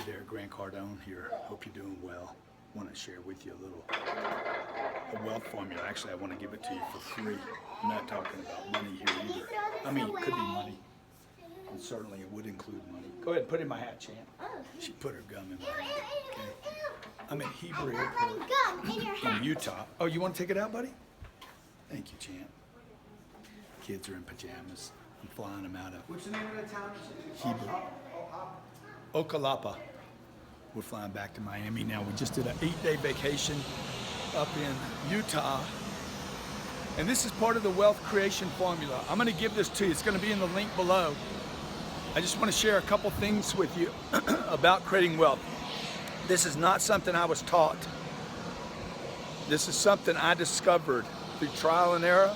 Hey there, Grant Cardone here. Hope you're doing well. I want to share with you a wealth formula. Actually, I want to give it to you for free. I'm not talking about money here either. I mean, it could be money, and certainly it would include money. Go ahead and put it in my hat, Champ. She put her gum in my hat. Okay. I'm in Hebrew Airport in Utah. Oh, you want to take it out, buddy? Thank you, Champ. Kids are in pajamas. I'm flying them out of What's the name of the town? Hebrew. Okalapa. We're flying back to Miami now. We just did an 8-day vacation up in Utah. And this is part of the wealth creation formula. I'm going to give this to you. It's going to be in the link below. I just want to share a couple things with you about creating wealth. This is not something I was taught. This is something I discovered through trial and error,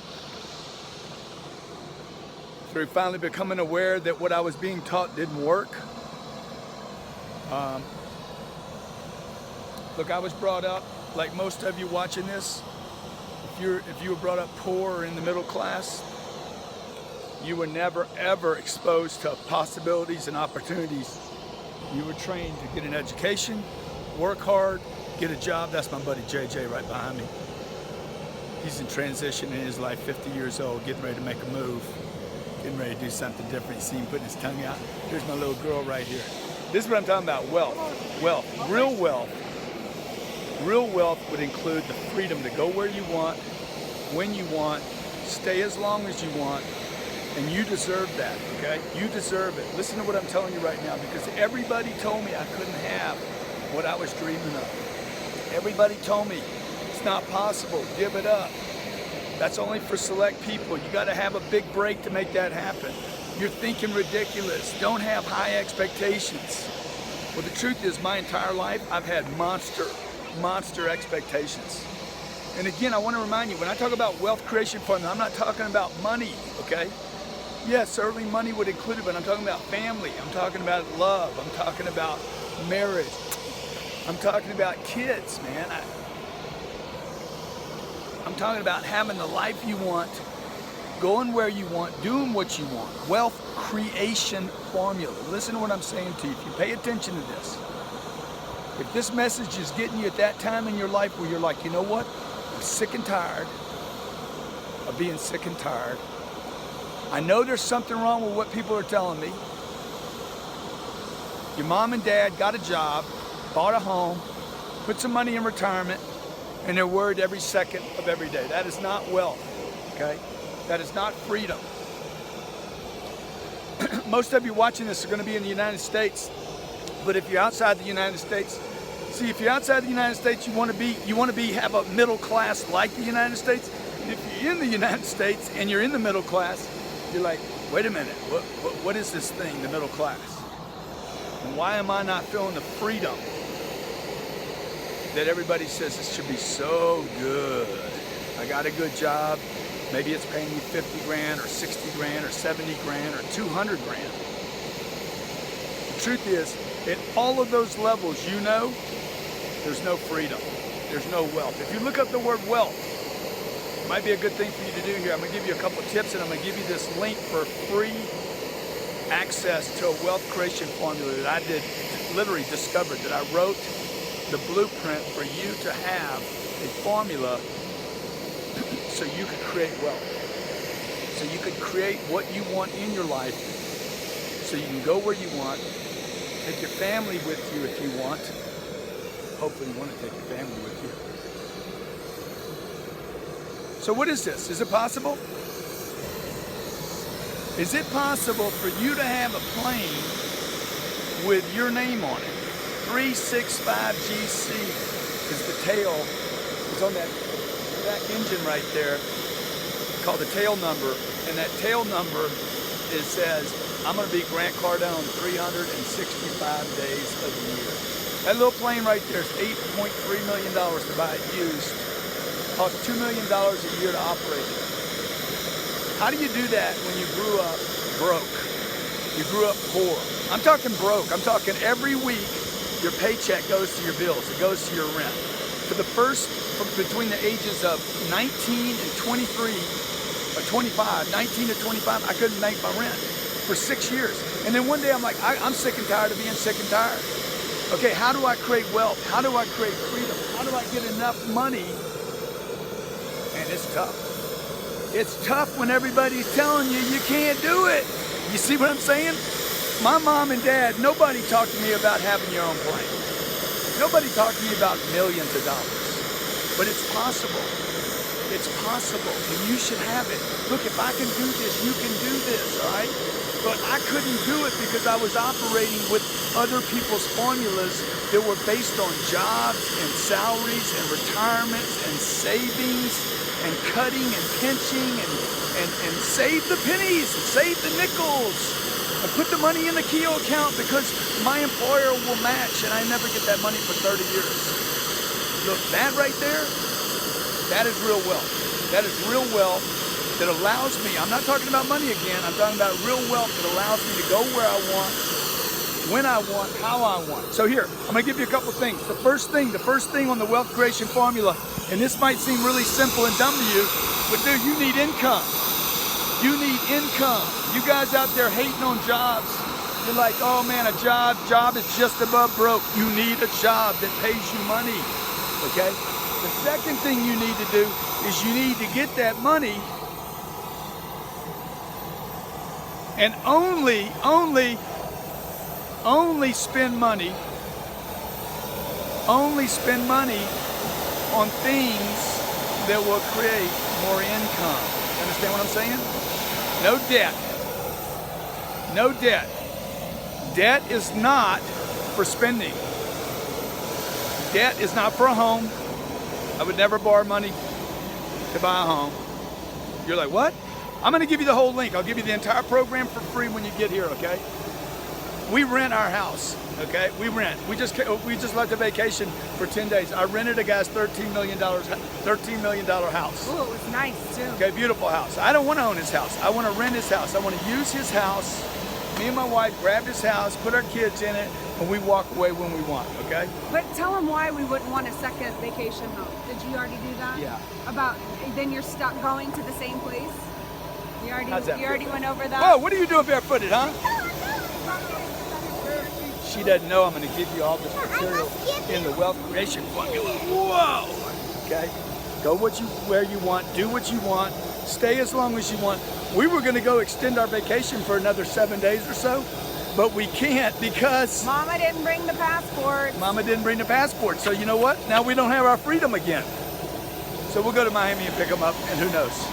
through finally becoming aware that what I was being taught didn't work. Look, I was brought up, like most of you watching this, if you were brought up poor or in the middle class, you were never ever exposed to possibilities and opportunities. You were trained to get an education, work hard, get a job. That's my buddy JJ right behind me. He's in transition in his life, 50 years old, getting ready to make a move, getting ready to do something different. You see him putting his tongue out. Here's my little girl right here. This is what I'm talking about, wealth. Wealth, real wealth. Real wealth would include the freedom to go where you want, when you want, stay as long as you want, and you deserve that, okay? You deserve it. Listen to what I'm telling you right now, because everybody told me I couldn't have what I was dreaming of. Everybody told me it's not possible, give it up. That's only for select people. You gotta have a big break to make that happen. You're thinking ridiculous. Don't have high expectations. Well, the truth is, my entire life, I've had monster expectations. And again, I want to remind you, when I talk about wealth creation formula, I'm not talking about money, okay? Yes, certainly money would include it, but I'm talking about family. I'm talking about love. I'm talking about marriage. I'm talking about kids, man. I'm talking about having the life you want, going where you want, doing what you want. Wealth creation formula. Listen to what I'm saying to you. If you pay attention to this, if this message is getting you at that time in your life where you're like, you know what? I'm sick and tired of being sick and tired. I know there's something wrong with what people are telling me. Your mom and dad got a job, bought a home, put some money in retirement, and they're worried every second of every day. That is not wealth, okay? That is not freedom. Most of you watching this are going to be in the United States, but if you're outside the United States, see, if you're outside the United States, you want to have a middle class like the United States. And if you're in the United States and you're in the middle class, you're like, wait a minute, what is this thing, the middle class? And why am I not feeling the freedom that everybody says it should be so good? I got a good job. Maybe it's paying me 50 grand or 60 grand or 70 grand or 200 grand. The truth is, at all of those levels, you know, there's no freedom. There's no wealth. If you look up the word wealth, it might be a good thing for you to do here. I'm going to give you a couple of tips, and I'm going to give you this link for free access to a wealth creation formula that I literally discovered, that I wrote the blueprint for you to have a formula so you could create wealth. So you could create what you want in your life, so you can go where you want, take your family with you if you want. Hopefully you want to take your family with you. So what is this? Is it possible? Is it possible for you to have a plane with your name on it? 365GC is the tail. It's on that engine right there, called the tail number. And that tail number, it says, I'm going to be Grant Cardone 365 days of the year. That little plane right there is $8.3 million to buy it used. Costs $2 million a year to operate it. How do you do that when you grew up broke? You grew up poor. I'm talking broke. I'm talking every week your paycheck goes to your bills. It goes to your rent. For the first, between the ages of 19 and 23, or 25, 19 to 25, I couldn't make my rent for 6 years. And then one day I'm like, I'm sick and tired of being sick and tired. Okay, how do I create wealth? How do I create freedom? How do I get enough money? And it's tough. It's tough when everybody's telling you you can't do it. You see what I'm saying? My mom and dad, nobody talked to me about having your own plane. Nobody talked to me about millions of dollars. But it's possible. It's possible, and you should have it. Look, if I can do this, you can do this, all right? But I couldn't do it because I was operating with other people's formulas that were based on jobs and salaries and retirements and savings and cutting and pinching and save the pennies and save the nickels and put the money in the Keogh account because my employer will match and I never get that money for 30 years. Look, that right there, that is real wealth. That is real wealth that allows me, I'm not talking about money again, I'm talking about real wealth that allows me to go where I want, when I want, how I want. So here, I'm gonna give you a couple things. The first thing on the wealth creation formula, and this might seem really simple and dumb to you, but dude, you need income. You need income. You guys out there hating on jobs, you're like, oh man, a job is just above broke. You need a job that pays you money, okay? The second thing you need to do is you need to get that money and only spend money on things that will create more income. Understand what I'm saying? No debt. No debt. Debt is not for spending. Debt is not for a home. I would never borrow money to buy a home. You're like, what? I'm gonna give you the whole link. I'll give you the entire program for free when you get here, okay? We rent our house, okay? We rent. We just left a vacation for 10 days. I rented a guy's $13 million house. Oh, it was nice too. Okay, beautiful house. I don't want to own his house. I want to rent his house. I want to use his house. Me and my wife grabbed his house, put our kids in it, and we walk away when we want, okay? But tell him why we wouldn't want a second vacation home. Did you already do that? Yeah. Then you're stuck going to the same place? You How's already went over that? Oh, what are you doing barefooted, huh? She doesn't know I'm going to give you all this material in the wealth creation formula. Whoa! Okay? Go where you want, do what you want, stay as long as you want. We were going to go extend our vacation for another 7 days or so, but we can't because Mama didn't bring the passport. Mama didn't bring the passport. So you know what? Now we don't have our freedom again. So we'll go to Miami and pick them up, and who knows?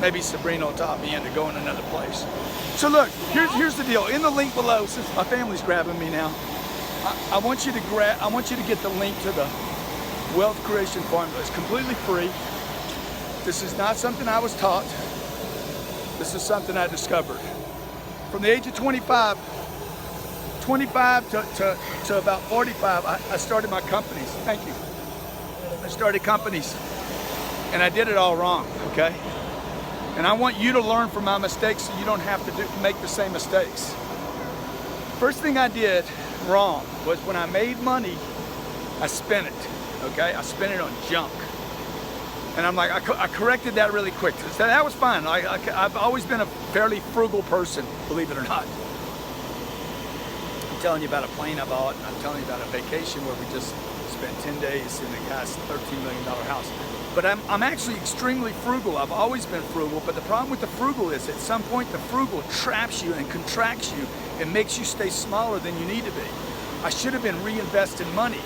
Maybe Sabrina will talk me into going another place. So look, here's the deal. In the link below, since my family's grabbing me now, I want you to get the link to the wealth creation formula. It's completely free. This is not something I was taught. This is something I discovered. From the age of 25 to about 45, I started my companies. Thank you. I started companies, and I did it all wrong, okay? And I want you to learn from my mistakes so you don't have to make the same mistakes. First thing I did wrong was when I made money, I spent it, okay? I spent it on junk. And I'm like, I corrected that really quick. So that was fine. I've always been a fairly frugal person, believe it or not. I'm telling you about a plane I bought, and I'm telling you about a vacation where we just spent 10 days in the guy's $13 million house. But I'm actually extremely frugal. I've always been frugal, but the problem with the frugal is at some point the frugal traps you and contracts you and makes you stay smaller than you need to be. I should have been reinvesting money.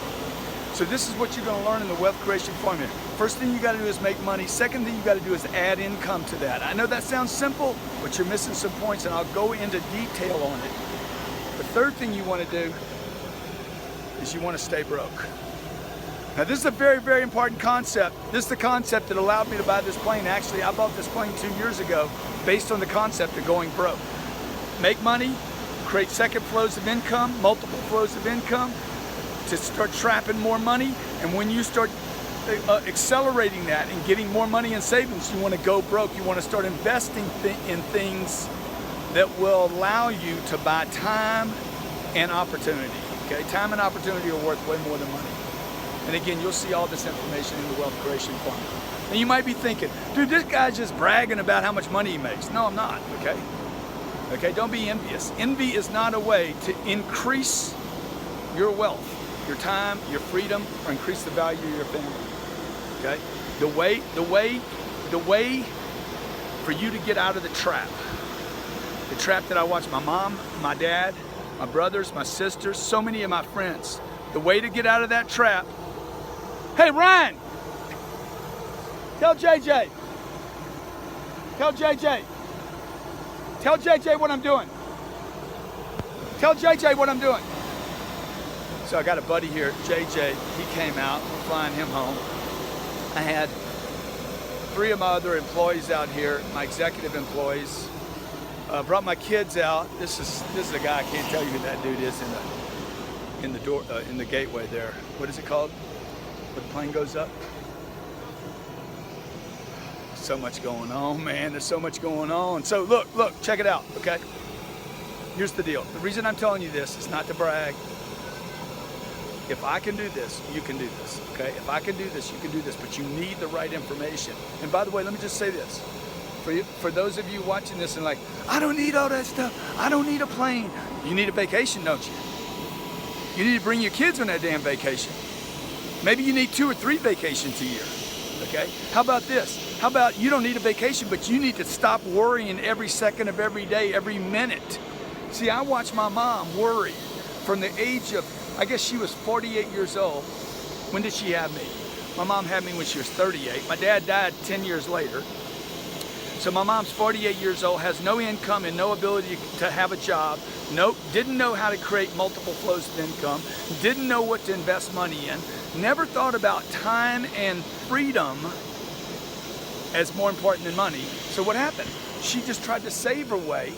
So this is what you're going to learn in the wealth creation formula. First thing you got to do is make money. Second thing you got to do is add income to that. I know that sounds simple, but you're missing some points, and I'll go into detail on it. The third thing you want to do is you want to stay broke. Now this is a very, very important concept. This is the concept that allowed me to buy this plane. Actually, I bought this plane 2 years ago based on the concept of going broke. Make money, create second flows of income, multiple flows of income, to start trapping more money. And when you start accelerating that and getting more money in savings, you want to go broke. You want to start investing in things that will allow you to buy time and opportunity. Okay, time and opportunity are worth way more than money. And again, you'll see all this information in the wealth creation formula. And you might be thinking, dude, this guy's just bragging about how much money he makes. No, I'm not, okay? Okay, don't be envious. Envy is not a way to increase your wealth. your time, your freedom, or increase the value of your family. Okay? The way for you to get out of the trap that I watched my mom, my dad, my brothers, my sisters, so many of my friends. The way to get out of that trap. Hey, Ryan! Tell JJ. Tell JJ. Tell JJ what I'm doing. Tell JJ what I'm doing. So I got a buddy here, JJ. He came out, flying him home. I had 3 of my other employees out here, my executive employees. Brought my kids out. This is a guy, I can't tell you who that dude is in the door in the gateway there. What is it called? When the plane goes up? So much going on, man. There's so much going on. So look, check it out, okay? Here's the deal. The reason I'm telling you this is not to brag. If I can do this, you can do this, okay? If I can do this, you can do this, but you need the right information. And by the way, let me just say this. For those of you watching this and like, I don't need all that stuff. I don't need a plane. You need a vacation, don't you? You need to bring your kids on that damn vacation. Maybe you need 2 or 3 vacations a year, okay? How about this? How about you don't need a vacation, but you need to stop worrying every second of every day, every minute. See, I watched my mom worry from the age of, I guess she was 48 years old. When did she have me? My mom had me when she was 38. My dad died 10 years later. So my mom's 48 years old, has no income and no ability to have a job, didn't know how to create multiple flows of income, didn't know what to invest money in, never thought about time and freedom as more important than money. So what happened? She just tried to save her way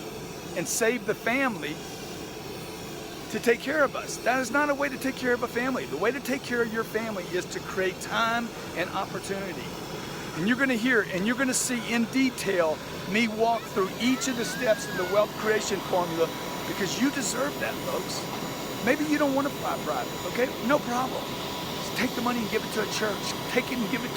and save the family to take care of us. That is not a way to take care of a family. The way to take care of your family is to create time and opportunity. And you're going to hear and you're going to see in detail me walk through each of the steps of the wealth creation formula, because you deserve that, folks. Maybe you don't want to fly private, okay? No problem. Just take the money and give it to a church. Take it and give it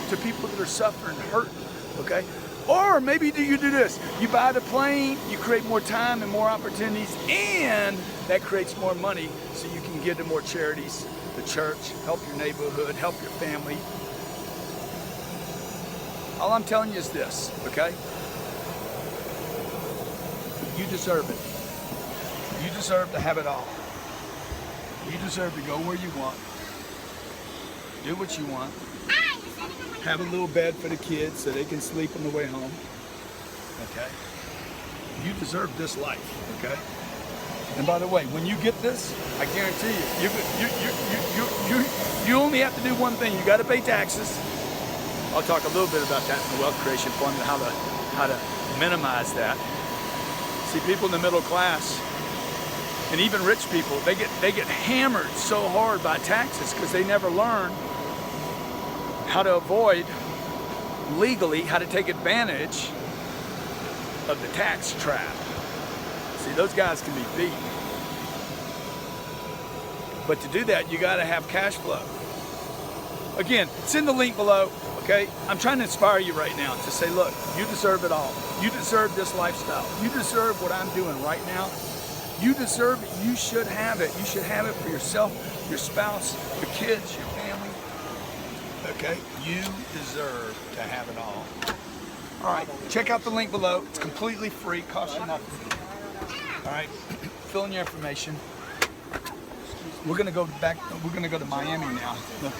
to people that are suffering, hurting, okay? Or maybe you do this. You buy the plane, you create more time and more opportunities, and that creates more money so you can give to more charities, the church, help your neighborhood, help your family. All I'm telling you is this, okay? You deserve it. You deserve to have it all. You deserve to go where you want, do what you want, have a little bed for the kids so they can sleep on the way home, okay? You deserve this life, okay? And by the way, when you get this, I guarantee you only have to do one thing. You got to pay taxes. I'll talk a little bit about that in the wealth creation formula, how to minimize that. See, people in the middle class and even rich people, they get hammered so hard by taxes because they never learn how to avoid legally, how to take advantage of the tax trap. See, those guys can be beat. But to do that, you got to have cash flow. Again, it's in the link below. Okay, I'm trying to inspire you right now to say, look, you deserve it all. You deserve this lifestyle. You deserve what I'm doing right now. You deserve it. You should have it. You should have it for yourself, your spouse, your kids, your family. Okay, you deserve to have it all. All right, check out the link below. It's completely free, costs you nothing. All right, fill in your information. We're gonna go back. We're gonna go to Miami now. Look,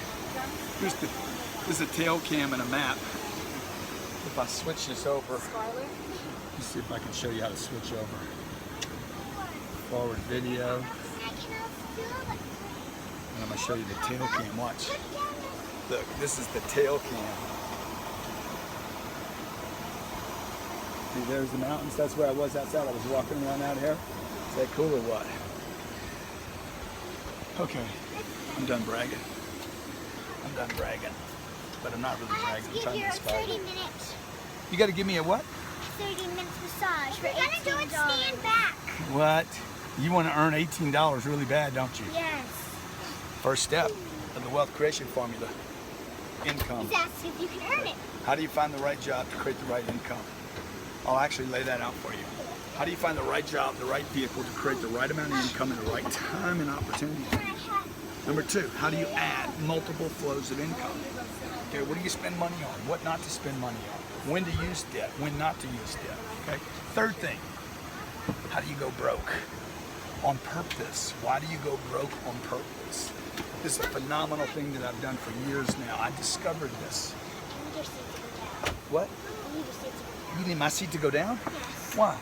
this is a tail cam and a map. If I switch this over, let's see if I can show you how to switch over. Forward video. And I'm gonna show you the tail cam. Watch. Look, this is the tail cam. See, there's the mountains. That's where I was outside. I was walking around out here. Is that cool or what? Okay, I'm done bragging. But I'm not really bragging. I'm trying to inspire you. 30 minutes. You got to give me a what? 30 minutes massage for $18. We're gonna do it stand back. What? You want to earn $18 really bad, don't you? Yes. First step of the wealth creation formula: income. Just ask if you can earn it. How do you find the right job to create the right income? I'll actually lay that out for you. How do you find the right job, the right vehicle to create the right amount of income in the right time and opportunity? Number two, how do you add multiple flows of income? Okay, what do you spend money on? What not to spend money on? When to use debt, when not to use debt, okay? Third thing, how do you go broke? On purpose. Why do you go broke on purpose? This is a phenomenal thing that I've done for years now. I discovered this. I need your seat to go down. What? I need your seat to go down. You need my seat to go down? Yes. Why?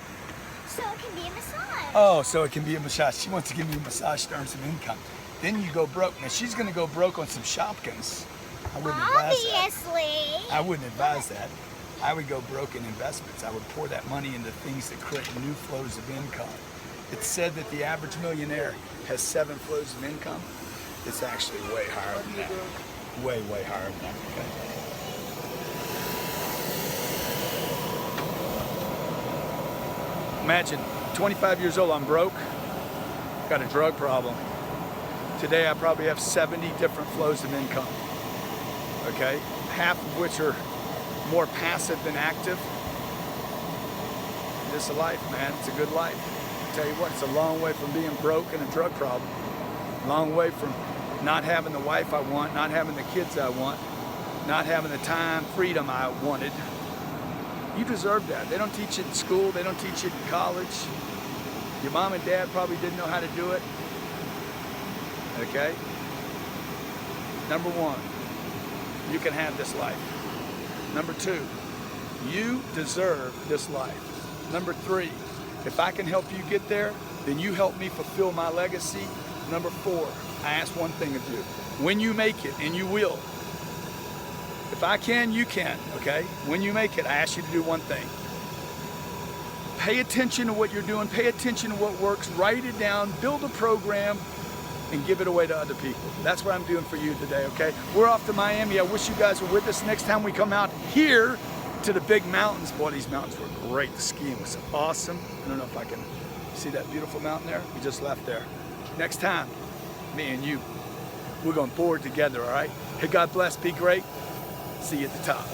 So it can be a massage. Oh, so it can be a massage. She wants to give me a massage to earn some income. Then you go broke. Now she's gonna go broke on some Shopkins. I wouldn't advise that. Obviously. I wouldn't advise that. I would go broke in investments. I would pour that money into things that create new flows of income. It's said that the average millionaire has 7 flows of income. It's actually way higher than that. Way, way higher than that. Okay? Imagine, 25 years old, I'm broke, got a drug problem. Today I probably have 70 different flows of income. Okay? Half of which are more passive than active. It's a life, man. It's a good life. I tell you what, it's a long way from being broke and a drug problem. Long way from not having the wife I want, not having the kids I want, not having the time, freedom I wanted. You deserve that. They don't teach it in school. They don't teach it in college. Your mom and dad probably didn't know how to do it. Okay? Number one, you can have this life. Number two, you deserve this life. Number three, if I can help you get there, then you help me fulfill my legacy. Number four, I ask one thing of you. When you make it, and you will, if I can, you can, okay? When you make it, I ask you to do one thing. Pay attention to what you're doing. Pay attention to what works. Write it down. Build a program and give it away to other people. That's what I'm doing for you today, okay? We're off to Miami. I wish you guys were with us next time we come out here to the big mountains. Boy, these mountains were great. The skiing was awesome. I don't know if I can see that beautiful mountain there. We just left there. Next time, me and you, we're going forward together, all right? Hey, God bless. Be great. See you at the top.